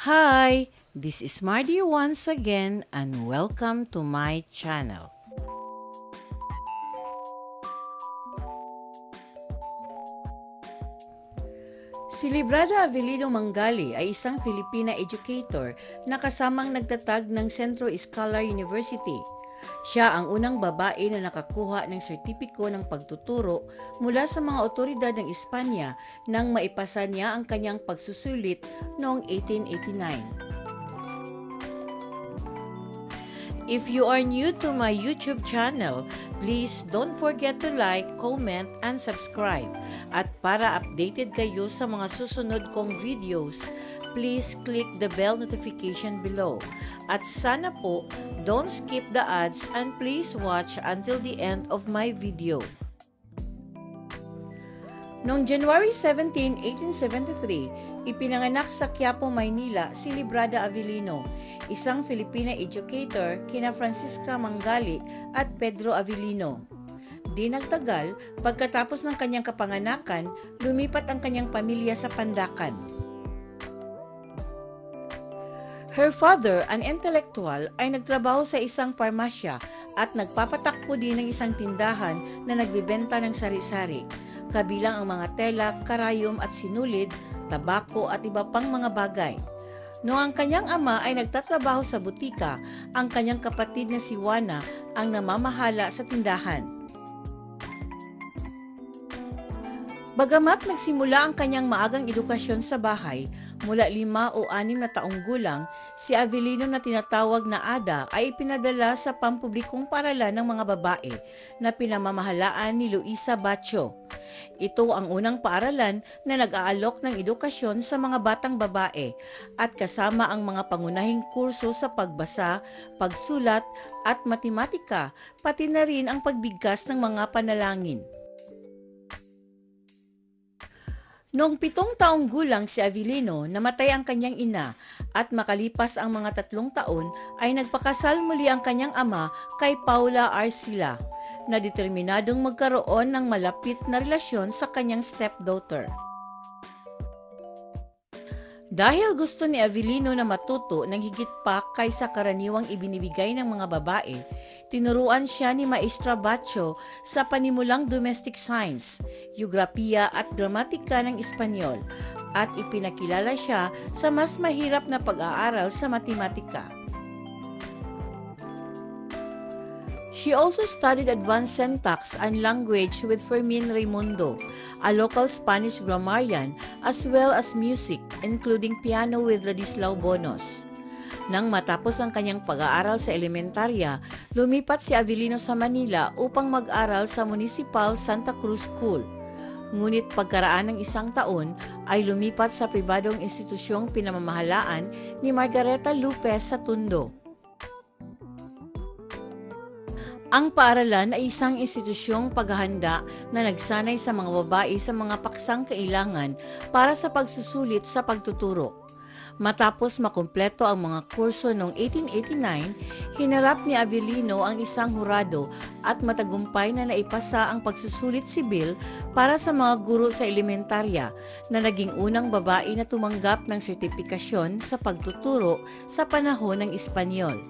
Hi, this is Mardy once again and welcome to my channel. Si Librada Avelino Mangali ay isang Filipina educator na kasamang nagtatag ng Centro Escolar University. Siya ang unang babae na nakakuha ng sertipiko ng pagtuturo mula sa mga otoridad ng Espanya nang maipasa niya ang kanyang pagsusulit noong 1889. If you are new to my YouTube channel, please don't forget to like, comment, and subscribe. At para updated kayo sa mga susunod kong videos, please click the bell notification below. At sana po, don't skip the ads and please watch until the end of my video. Noong January 17, 1873, ipinanganak sa Quiapo, Maynila si Librada Avelino, isang Filipina educator kina Francisca Mangali at Pedro Avelino. Di nagtagal, pagkatapos ng kanyang kapanganakan, lumipat ang kanyang pamilya sa Pandacan. Her father, an intellectual, ay nagtrabaho sa isang parmasya at nagpapatakbo din ng isang tindahan na nagbibenta ng sari-sari, kabilang ang mga tela, karayom at sinulid, tabako at iba pang mga bagay. Noong ang kanyang ama ay nagtatrabaho sa butika, ang kanyang kapatid na si Juana ang namamahala sa tindahan. Bagamat nagsimula ang kanyang maagang edukasyon sa bahay, mula 5 o 6 na taong gulang, si Avelino na tinatawag na Ada ay ipinadala sa pampublikong paaralan ng mga babae na pinamamahalaan ni Luisa Batcho. Ito ang unang paaralan na nag-aalok ng edukasyon sa mga batang babae at kasama ang mga pangunahing kurso sa pagbasa, pagsulat at matematika, pati na rin ang pagbigkas ng mga panalangin. Noong 7 taong gulang si Avelino, namatay ang kanyang ina at makalipas ang mga 3 taon ay nagpakasal muli ang kanyang ama kay Paula Arcila, na determinadong magkaroon ng malapit na relasyon sa kanyang stepdaughter. Dahil gusto ni Avelino na matuto ng higit pa kaysa karaniwang ibinibigay ng mga babae, tinuruan siya ni Maestra Batcho sa panimulang domestic science, geografiya at gramatika ng Espanyol, at ipinakilala siya sa mas mahirap na pag-aaral sa matematika. She also studied advanced syntax and language with Fermin Raimundo, a local Spanish grammarian, as well as music, including piano with Ladislao Bonos. Nang matapos ang kanyang pag-aaral sa elementarya, lumipat si Avelino sa Manila upang mag-aral sa Municipal Santa Cruz School. Ngunit pagkaraan ng 1 taon ay lumipat sa pribadong institusyong pinamamahalaan ni Margareta Lopez sa Tondo. Ang paaralan ay isang institusyong paghahanda na nagsanay sa mga babae sa mga paksang kailangan para sa pagsusulit sa pagtuturo. Matapos makumpleto ang mga kurso noong 1889, hinarap ni Avelino ang isang hurado at matagumpay na naipasa ang pagsusulit sibil para sa mga guro sa elementarya na naging unang babae na tumanggap ng sertipikasyon sa pagtuturo sa panahon ng Espanyol.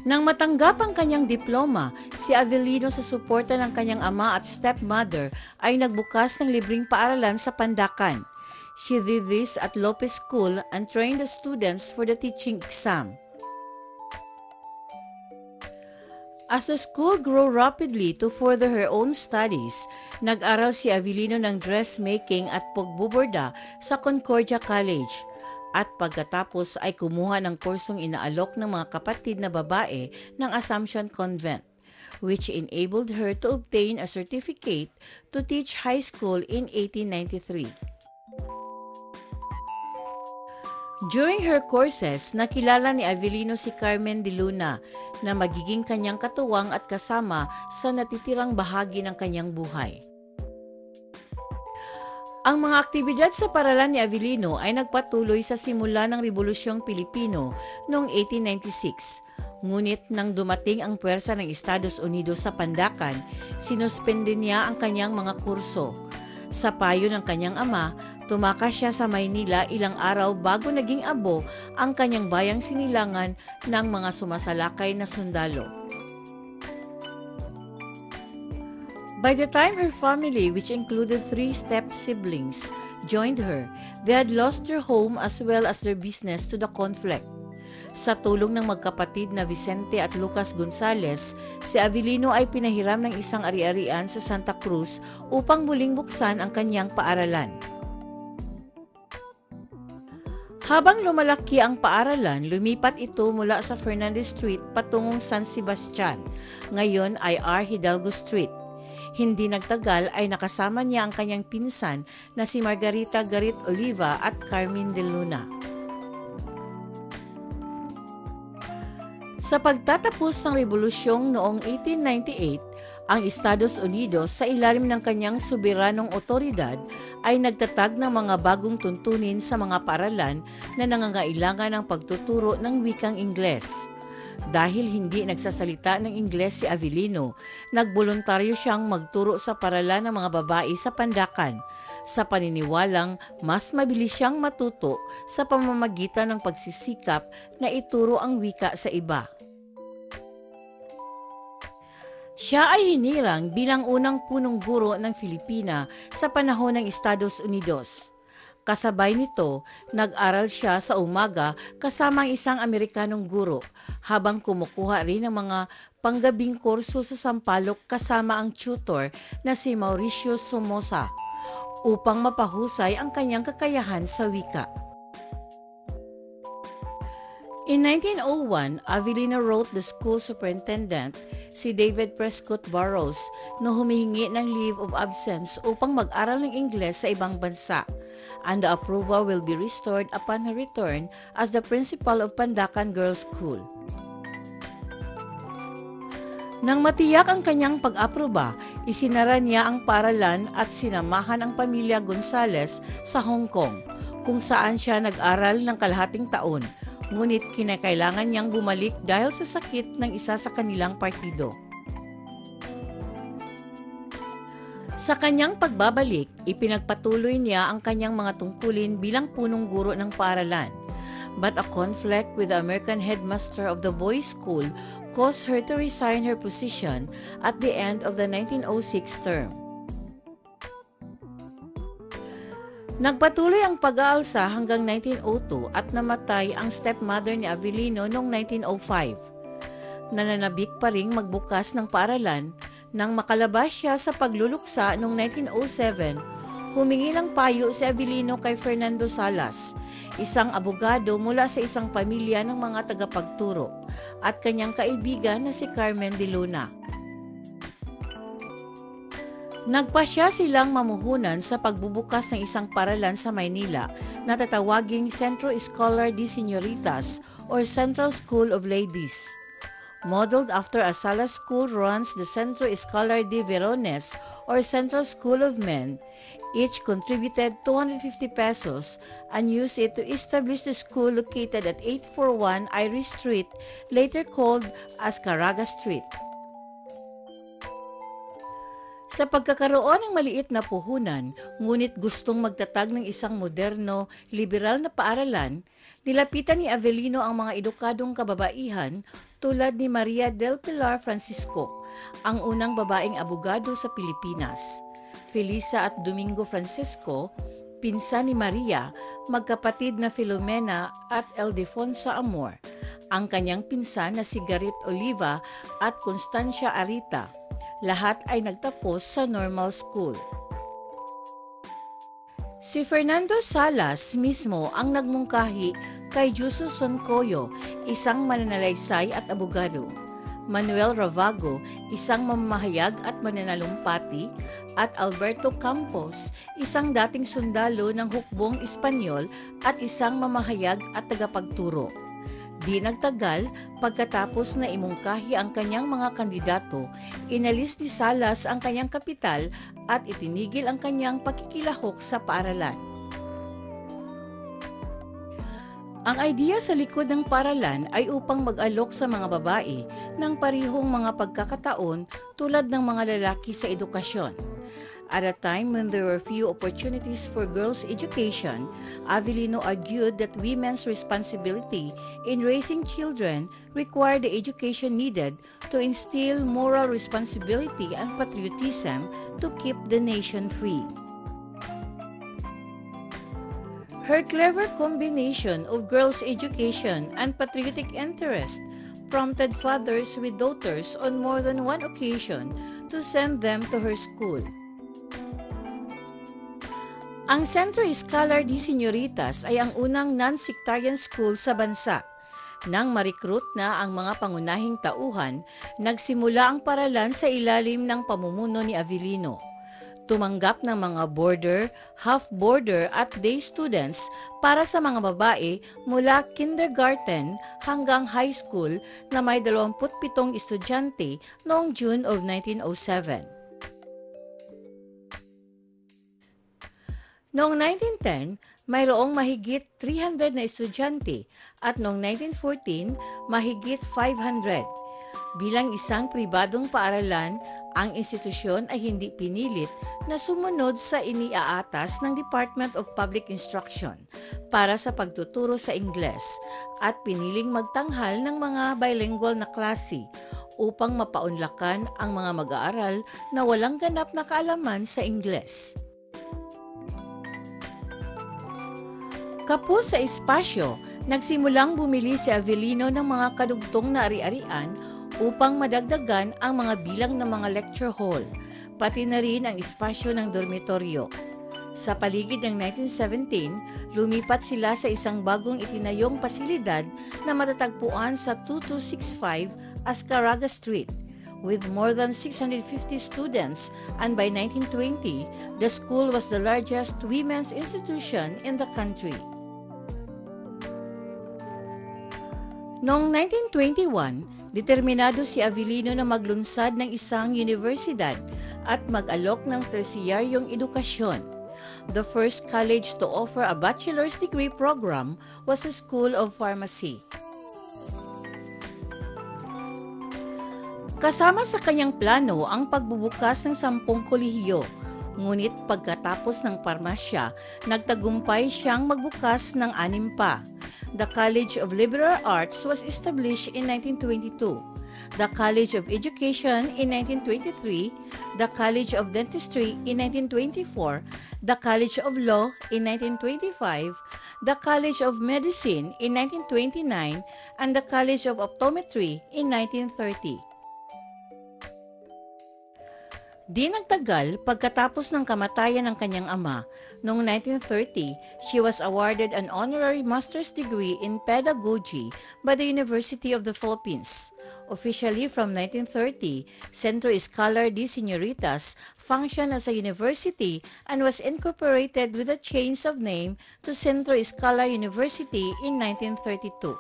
Nang matanggap ang kanyang diploma, si Avelino sa suporta ng kanyang ama at stepmother ay nagbukas ng libreng paaralan sa Pandacan. She did this at Lopez School and trained the students for the teaching exam. As the school grew rapidly to further her own studies, nag-aral si Avelino ng dressmaking at pagbuborda sa Concordia College. At pagkatapos ay kumuha ng kursong inaalok ng mga kapatid na babae ng Assumption Convent, which enabled her to obtain a certificate to teach high school in 1893. During her courses, nakilala ni Avelino si Carmen de Luna na magiging kanyang katuwang at kasama sa natitirang bahagi ng kanyang buhay. Ang mga aktibidad sa paaralan ni Avelino ay nagpatuloy sa simula ng Rebolusyong Pilipino noong 1896. Ngunit nang dumating ang puwersa ng Estados Unidos sa Pandacan, sinuspende niya ang kanyang mga kurso. Sa payo ng kanyang ama, Tumakas siya sa Maynila ilang araw bago naging abo ang kanyang bayang sinilangan ng mga sumasalakay na sundalo. By the time her family, which included 3 step-siblings, joined her, they had lost their home as well as their business to the conflict. Sa tulong ng magkapatid na Vicente at Lucas Gonzales, si Avelino ay pinahiram ng isang ari-arian sa Santa Cruz upang muling buksan ang kanyang paaralan. Habang lumalaki ang paaralan, lumipat ito mula sa Fernandez Street patungong San Sebastian, ngayon ay R. Hidalgo Street. Hindi nagtagal ay nakasama niya ang kanyang pinsan na si Margarita Garit Oliva at Carmen de Luna. Sa pagtatapos ng revolusyong noong 1898, ang Estados Unidos sa ilalim ng kanyang soberanong otoridad ay nagtatag ng mga bagong tuntunin sa mga paaralan na nangangailangan ng pagtuturo ng wikang Ingles. Dahil hindi nagsasalita ng Ingles si Avelino, nagboluntaryo siyang magturo sa paaralan ng mga babae sa Pandacan, sa paniniwalang mas mabilis siyang matuto sa pamamagitan ng pagsisikap na ituro ang wika sa iba. Siya ay hinirang bilang unang punong guro ng Filipina sa panahon ng Estados Unidos. Kasabay nito, nag-aral siya sa umaga kasama ang isang Amerikanong guro, habang kumukuha rin ng mga panggabing kurso sa Sampaloc kasama ang tutor na si Mauricio Somoza, upang mapahusay ang kanyang kakayahan sa wika. In 1901, Avelino wrote the school superintendent, si David Prescott Burroughs, na humihingi ng leave of absence upang mag-aral ng Ingles sa ibang bansa, and the approval will be restored upon her return as the principal of Pandacan Girls' School. Nang matiyak ang kanyang pag-aproba, isinara niya ang paaralan at sinamahan ang pamilya Gonzales sa Hong Kong, kung saan siya nag-aral ng kalahating taon, ngunit kinakailangan niyang bumalik dahil sa sakit ng isa sa kanilang partido. Sa kanyang pagbabalik, ipinagpatuloy niya ang kanyang mga tungkulin bilang punong guro ng paaralan. But a conflict with the American headmaster of the boys' school caused her to resign her position at the end of the 1906 term. Nagpatuloy ang pag-aalsa hanggang 1902 at namatay ang stepmother ni Avelino noong 1905. Nananabik pa ring magbukas ng paaralan. Nang makalabas siya sa pagluluksa noong 1907, humingi ng payo si Avelino kay Fernando Salas, isang abogado mula sa isang pamilya ng mga tagapagturo, at kanyang kaibigan na si Carmen de Luna. Nagpasya silang mamuhunan sa pagbubukas ng isang paaralan sa Maynila na tatawaging Centro Escolar de Señoritas or Central School of Ladies. Modeled after a Salas school runs the Centro Escolar de Verones or Central School of Men. Each contributed 250 pesos and used it to establish the school located at 841 Irish Street, later called as Caraga Street. Sa pagkakaroon ng maliit na puhunan, ngunit gustong magtatag ng isang moderno, liberal na paaralan, nilapitan ni Avelino ang mga edukadong kababaihan tulad ni Maria del Pilar Francisco, ang unang babaeng abogado sa Pilipinas. Felisa at Domingo Francisco, pinsan ni Maria, magkapatid na Filomena at Ildefonsa Amor, ang kanyang pinsan na si Garit Oliva at Constancia Arita. Lahat ay nagtapos sa normal school. Si Fernando Salas mismo ang nagmungkahi kay Jesus Soncoyo, isang mananalaysay at abogado, Manuel Ravago, isang mamamahayag at mananalumpati, at Alberto Campos, isang dating sundalo ng hukbong Espanyol at isang mamahayag at tagapagturo. Di nagtagal, pagkatapos na imungkahi ang kanyang mga kandidato, inalis ni Salas ang kanyang kapital at itinigil ang kanyang pakikilahok sa paaralan. Ang idea sa likod ng paaralan ay upang mag-alok sa mga babae ng parihong mga pagkakataon tulad ng mga lalaki sa edukasyon. At a time when there were few opportunities for girls' education, Avellino argued that women's responsibility in raising children required the education needed to instill moral responsibility and patriotism to keep the nation free. Her clever combination of girls' education and patriotic interest prompted fathers with daughters on more than one occasion to send them to her school. Ang Centro Escolar de Señoritas ay ang unang non-sectarian school sa bansa. Nang ma-recruit na ang mga pangunahing tauhan, nagsimula ang paralan sa ilalim ng pamumuno ni Avellino. Tumanggap ng mga boarder, half-boarder at day students para sa mga babae mula kindergarten hanggang high school na may 27 estudyante noong June of 1907. Noong 1910, mayroong mahigit 300 na estudyante at noong 1914, mahigit 500. Bilang isang pribadong paaralan, ang institusyon ay hindi pinilit na sumunod sa iniaatas ng Department of Public Instruction para sa pagtuturo sa Ingles at piniling magtanghal ng mga bilingual na klase upang mapaunlakan ang mga mag-aaral na walang ganap na kaalaman sa Ingles. Kapos sa espasyo, nagsimulang bumili si Avellino ng mga kadugtong na ari-arian upang madagdagan ang mga bilang ng mga lecture hall, pati na rin ang espasyo ng dormitoryo. Sa paligid ng 1917, lumipat sila sa isang bagong itinayong pasilidad na matatagpuan sa 2265 Azcaraga Street, with more than 650 students, and by 1920, the school was the largest women's institution in the country. Noong 1921, determinado si Avellino na maglunsad ng isang universidad at mag-alok ng tersiyaryong edukasyon. The first college to offer a bachelor's degree program was the School of Pharmacy. Kasama sa kanyang plano ang pagbubukas ng 10 kolehiyo, ngunit pagkatapos ng parmasya, nagtagumpay siyang magbukas ng 6 pa. The College of Liberal Arts was established in 1922, the College of Education in 1923, the College of Dentistry in 1924, the College of Law in 1925, the College of Medicine in 1929, and the College of Optometry in 1930. Di nagtagal pagkatapos ng kamatayan ng kanyang ama, noong 1930, she was awarded an honorary master's degree in pedagogy by the University of the Philippines. Officially from 1930, Centro Escolar de Señoritas functioned as a university and was incorporated with a change of name to Centro Escolar University in 1932.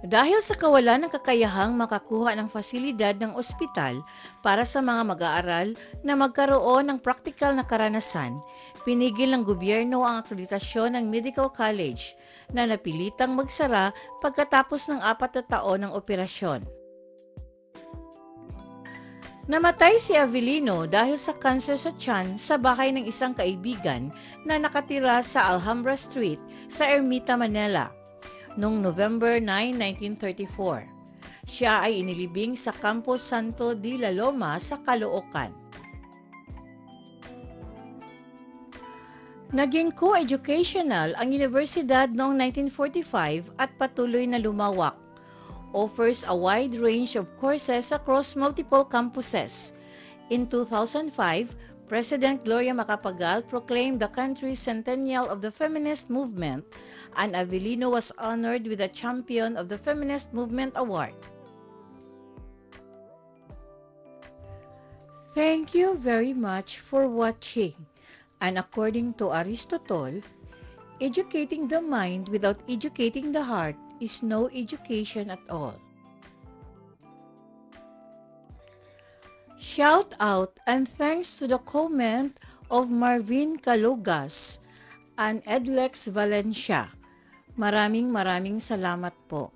Dahil sa kawalan ng kakayahang makakuha ng fasilidad ng ospital para sa mga mag-aaral na magkaroon ng praktikal na karanasan, pinigil ng gobyerno ang akreditasyon ng medical college na napilitang magsara pagkatapos ng 4 na taon ng operasyon. Namatay si Avellino dahil sa cancer sa tiyan sa bahay ng isang kaibigan na nakatira sa Alhambra Street sa Ermita, Manila, noong November 9, 1934. Siya ay inilibing sa Campo Santo de la Loma sa Caloocan. Naging co-educational ang universidad noong 1945 at patuloy na lumawak. Offers a wide range of courses across multiple campuses. In 2005, President Gloria Macapagal proclaimed the country's centennial of the feminist movement, and Avellino was honored with the Champion of the Feminist Movement Award. Thank you very much for watching. And according to Aristotle, educating the mind without educating the heart is no education at all. Shout out and thanks to the comment of Marvin Calugas and Edlex Valencia. Maraming salamat po.